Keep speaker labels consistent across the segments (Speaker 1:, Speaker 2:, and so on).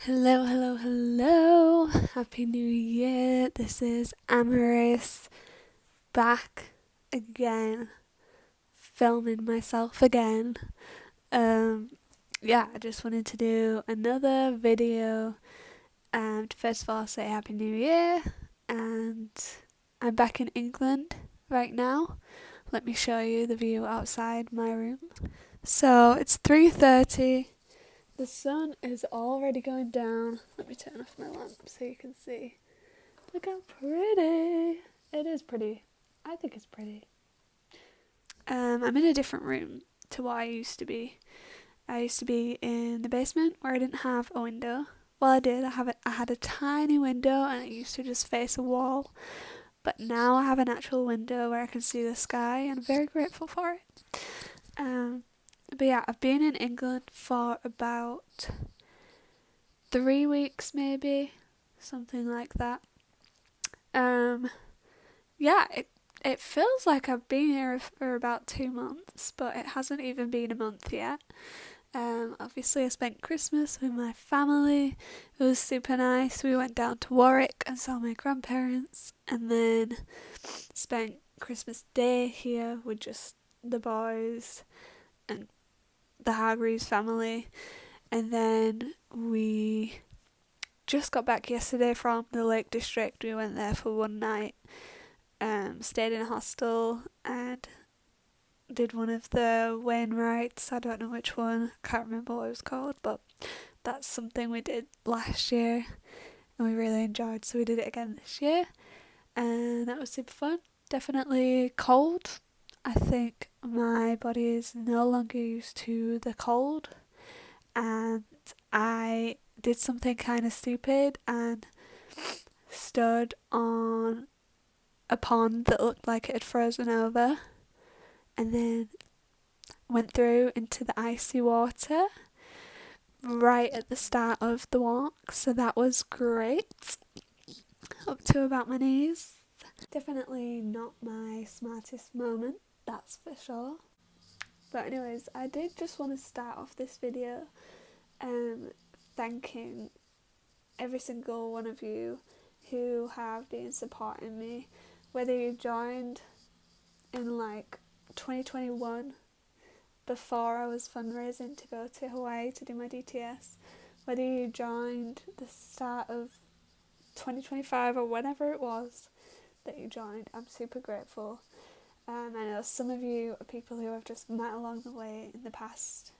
Speaker 1: Hello, hello, hello. Happy New Year. This is Amaris back again, filming myself again. Um, I just wanted to do another video and first of all say Happy New Year. And I'm back in England right now. Let me show you the view outside my room. So it's 3:30. The sun is already going down. Let me turn off my lamp so you can see. Look how pretty. It is pretty. I think it's pretty. I'm in a different room to what I used to be. I used to be in the basement where I didn't have a window. Well, I did. I had a tiny window and it used to just face a wall. But now I have an actual window where I can see the sky and I'm very grateful for it. But yeah, I've been in England for about 3 weeks maybe, something like that. Um, it feels like I've been here for about 2 months, but it hasn't even been a month yet. Obviously, I spent Christmas with my family. It was super nice. We went down to Warwick and saw my grandparents, and then spent Christmas Day here with just the boys and the Hargreaves family. And then we just got back yesterday from the Lake District. We went there for one night, stayed in a hostel and did one of the Wainwrights. I don't know which one, I can't remember what it was called, but that's something we did last year and we really enjoyed, so we did it again this year and that was super fun. Definitely cold. I think my body is no longer used to the cold, and I did something kind of stupid and stood on a pond that looked like it had frozen over and then went through into the icy water right at the start of the walk, so that was great. Up to about my knees. Definitely not my smartest moment, that's for sure. But anyways, I did just want to start off this video thanking every single one of you who have been supporting me, whether you joined in like 2021 before I was fundraising to go to Hawaii to do my DTS, whether you joined the start of 2025 or whenever it was that you joined, I'm super grateful. I know some of you are people who I've just met along the way in the past,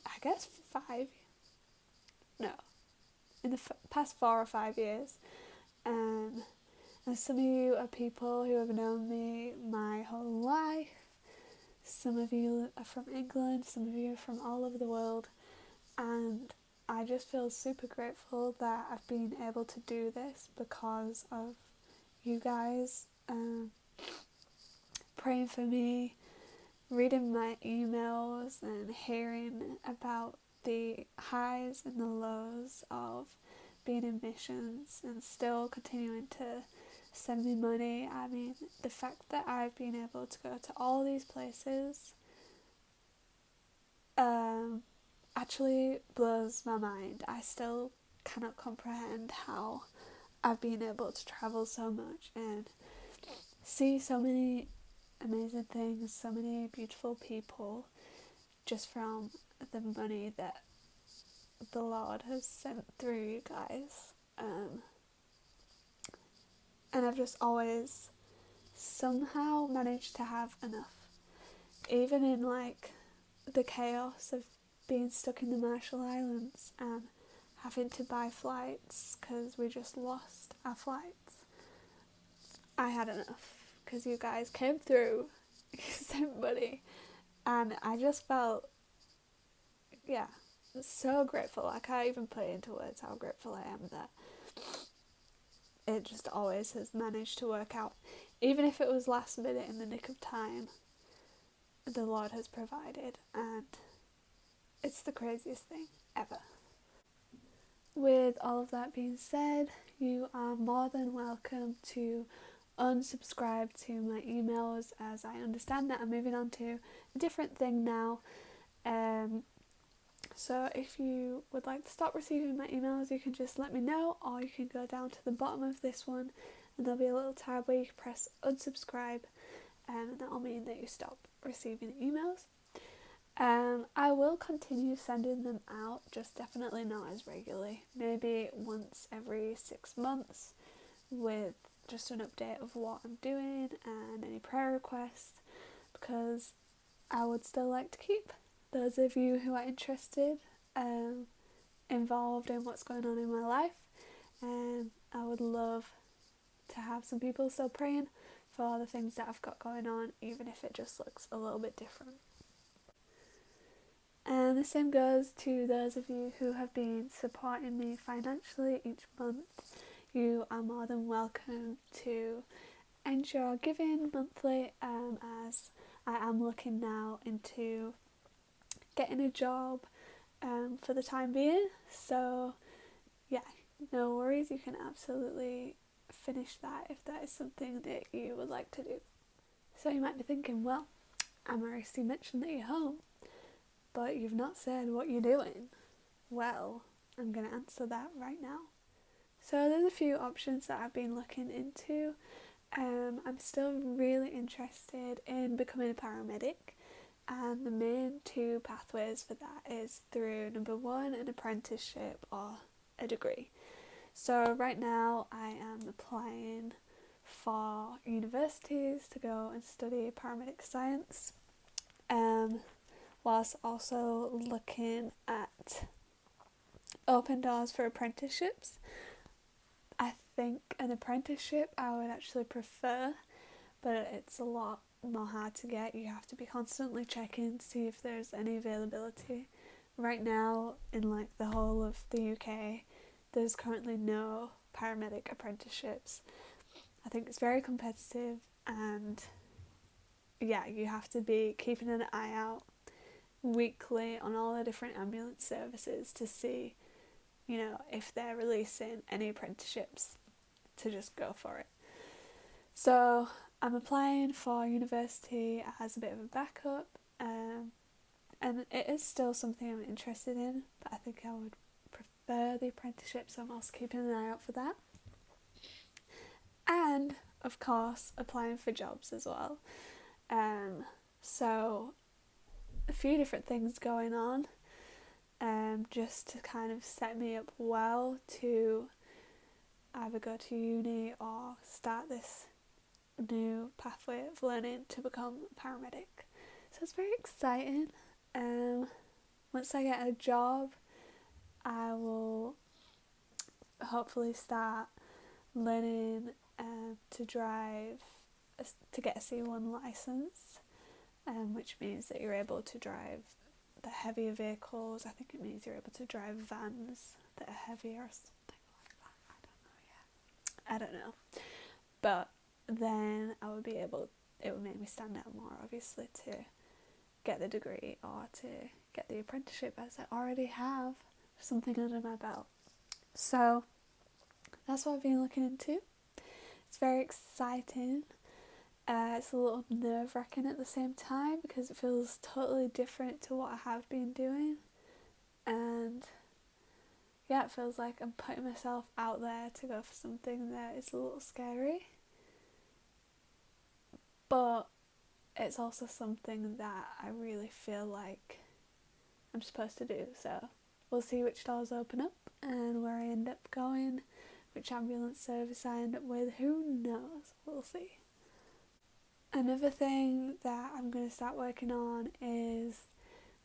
Speaker 1: I guess in the past 4 or 5 years. And some of you are people who have known me my whole life. Some of you are from England, some of you are from all over the world, and I just feel super grateful that I've been able to do this because of you guys praying for me, reading my emails and hearing about the highs and the lows of being in missions and still continuing to send me money. I mean, the fact that I've been able to go to all these places actually blows my mind. I still cannot comprehend how I've been able to travel so much and see so many amazing things, so many beautiful people, just from the money that the Lord has sent through you guys. And I've just always somehow managed to have enough, even in like the chaos of being stuck in the Marshall Islands and having to buy flights because we just lost our flights. I had enough because you guys came through, you sent money, and I just felt, yeah, so grateful. I can't even put it into words how grateful I am that it just always has managed to work out. Even if it was last minute in the nick of time, the Lord has provided, and it's the craziest thing ever. With all of that being said, you are more than welcome to unsubscribe to my emails, as I understand that I'm moving on to a different thing now. So if you would like to stop receiving my emails, you can just let me know, or you can go down to the bottom of this one and there'll be a little tab where you can press unsubscribe, and that'll mean that you stop receiving emails. I will continue sending them out, just definitely not as regularly. Maybe once every 6 months with just an update of what I'm doing and any prayer requests, because I would still like to keep those of you who are interested involved in what's going on in my life. And I would love to have some people still praying for the things that I've got going on, even if it just looks a little bit different. And the same goes to those of you who have been supporting me financially each month. You are more than welcome to end your giving monthly, as I am looking now into getting a job for the time being. So yeah, no worries, you can absolutely finish that if that is something that you would like to do. So you might be thinking, well, Amarisi mentioned that you're home, but you've not said what you're doing. Well, I'm going to answer that right now. So there's a few options that I've been looking into. I'm still really interested in becoming a paramedic, and the main two pathways for that is through, number one, an apprenticeship or a degree. So right now I am applying for universities to go and study paramedic science, whilst also looking at open doors for apprenticeships. I think an apprenticeship I would actually prefer, but it's a lot more hard to get. You have to be constantly checking to see if there's any availability. Right now, in like the whole of the UK, there's currently no paramedic apprenticeships. I think it's very competitive, and yeah, you have to be keeping an eye out weekly on all the different ambulance services to see, if they're releasing any apprenticeships, to just go for it. So I'm applying for university as a bit of a backup, and it is still something I'm interested in, but I think I would prefer the apprenticeship, so I'm also keeping an eye out for that. And of course applying for jobs as well. So a few different things going on, just to kind of set me up well to either go to uni or start this new pathway of learning to become a paramedic. So it's very exciting. Once I get a job, I will hopefully start learning to drive, to get a C1 license, which means that you're able to drive the heavier vehicles. I think it means you're able to drive vans that are heavier or something like that. I don't know. But then I would be able, it would make me stand out more, obviously, to get the degree or to get the apprenticeship, as I already have something under my belt. So that's what I've been looking into. It's very exciting. It's a little nerve-wracking at the same time because it feels totally different to what I have been doing, and yeah, it feels like I'm putting myself out there to go for something that is a little scary, but it's also something that I really feel like I'm supposed to do. So we'll see which doors open up and where I end up going, which ambulance service I end up with. Who knows? We'll see. Another thing that I'm going to start working on is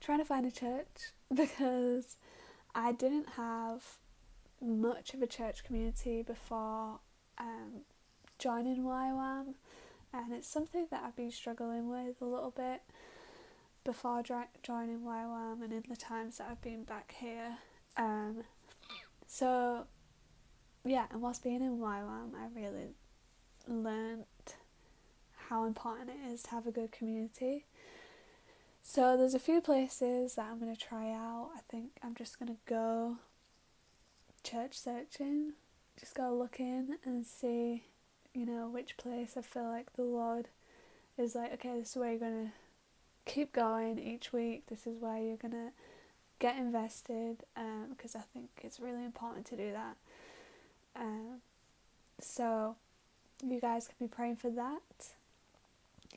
Speaker 1: trying to find a church, because I didn't have much of a church community before joining YWAM, and it's something that I've been struggling with a little bit before joining YWAM and in the times that I've been back here. So yeah, and whilst being in YWAM, I really learnt how important it is to have a good community. So there's a few places that I'm going to try out. I think I'm just going to go church searching, just go looking and see, which place I feel like the Lord is like, okay, this is where you're going to keep going each week. This is where you're going to get invested, because I think it's really important to do that. So you guys can be praying for that.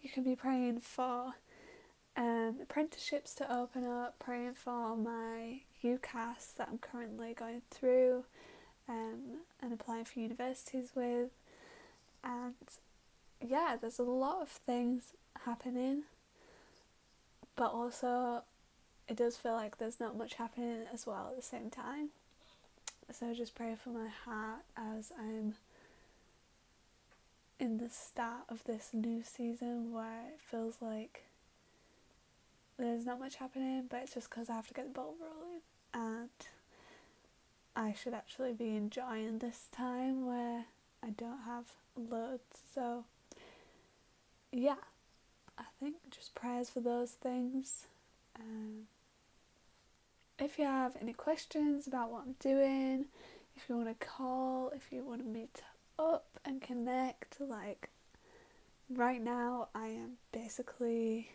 Speaker 1: You can be praying for apprenticeships to open up, praying for my UCAS that I'm currently going through, and applying for universities with. And yeah, there's a lot of things happening, but also it does feel like there's not much happening as well at the same time. So just pray for my heart as I'm in the start of this new season where it feels like there's not much happening, but it's just because I have to get the ball rolling, and I should actually be enjoying this time where I don't have loads. So yeah, I think just prayers for those things. If you have any questions about what I'm doing, if you want to call, if you want to meet up and connect, like right now I am basically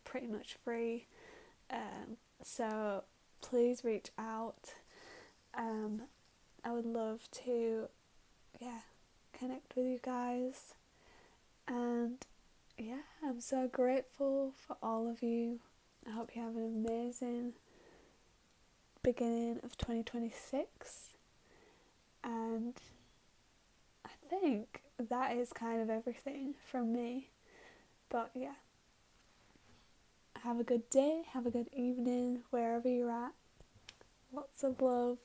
Speaker 1: pretty much free, so please reach out. I would love to connect with you guys, and I'm so grateful for all of you. I hope you have an amazing beginning of 2026, and I think that is kind of everything from me. But yeah, have a good day, have a good evening wherever you're at. Lots of love.